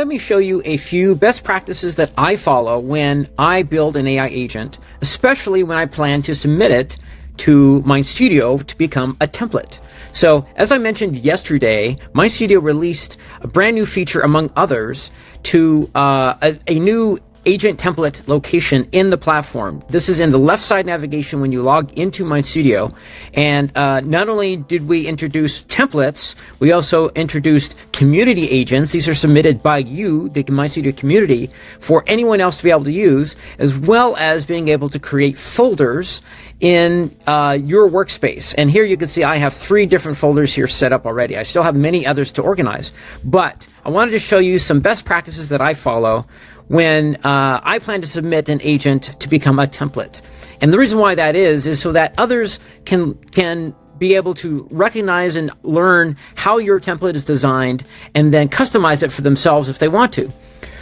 Let me show you a few best practices that I follow when I build an AI agent, especially when I plan to submit it to MindStudio to become a template. So, as I mentioned yesterday, MindStudio released a brand new feature, among others, to a new agent template location in the platform. This is in the left side navigation when you log into MindStudio. And not only did we introduce templates, we also introduced community agents. These are submitted by you, the MindStudio community, for anyone else to be able to use, as well as being able to create folders in your workspace. And here you can see I have 3 different folders here set up already. I still have many others to organize, but I wanted to show you some best practices that I follow when I plan to submit an agent to become a template. And the reason why that is so that others can be able to recognize and learn how your template is designed and then customize it for themselves if they want to.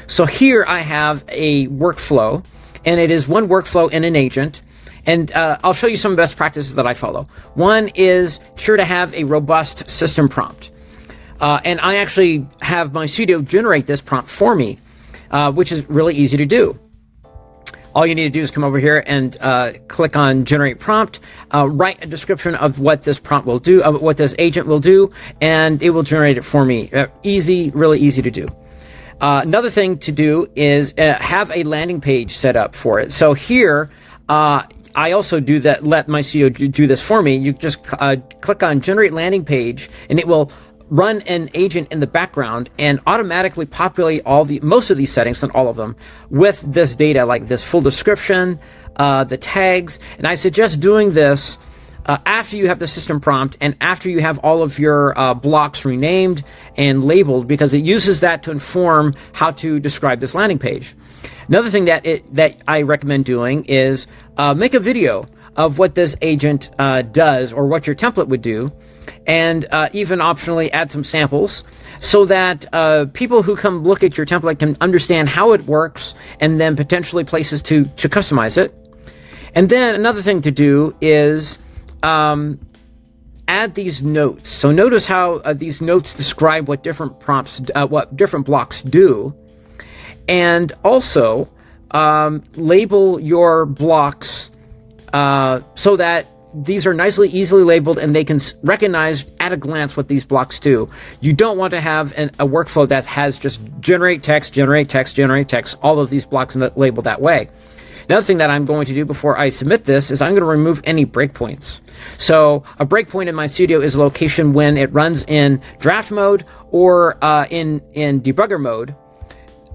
So here I have a workflow, and it is one workflow in an agent. And I'll show you some best practices that I follow. One is sure to have a robust system prompt. And I actually have MindStudio generate this prompt for me, which is really easy to do. All you need to do is come over here and click on Generate Prompt, write a description of what this prompt will do, what this agent will do, and it will generate it for me. Easy, really easy to do. Another thing to do is have a landing page set up for it. So here, I also do that. Let MindStudio do this for me. You just click on Generate Landing Page, and it will run an agent in the background and automatically populate most of these settings, not all of them, with this data, like this full description, the tags. And I suggest doing this after you have the system prompt and after you have all of your blocks renamed and labeled, because it uses that to inform how to describe this landing page. Another thing that I recommend doing is make a video of what this agent does, or what your template would do, and even optionally add some samples so that people who come look at your template can understand how it works, and then potentially places to customize it. And then another thing to do is add these notes. So notice how these notes describe what different prompts, what different blocks do. And also label your blocks so that these are easily labeled, and they can recognize at a glance what these blocks do. You don't want to have a workflow that has just generate text, generate text, generate text, all of these blocks labeled that way. Another thing that I'm going to do before I submit this is I'm going to remove any breakpoints. So a breakpoint in MindStudio is a location when it runs in draft mode or in debugger mode,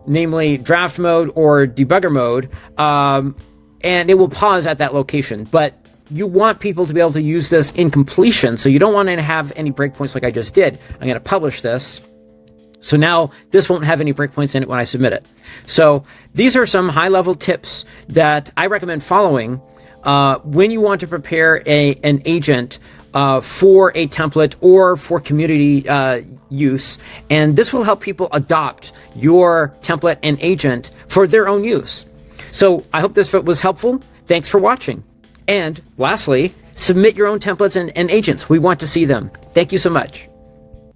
namely draft mode or debugger mode, and it will pause at that location. But you want people to be able to use this in completion, so you don't want to have any breakpoints like I just did. I'm going to publish this. So now this won't have any breakpoints in it when I submit it. So these are some high-level tips that I recommend following when you want to prepare an agent for a template or for community use. And this will help people adopt your template and agent for their own use. So I hope this was helpful. Thanks for watching. And lastly, submit your own templates and agents. We want to see them. Thank you so much.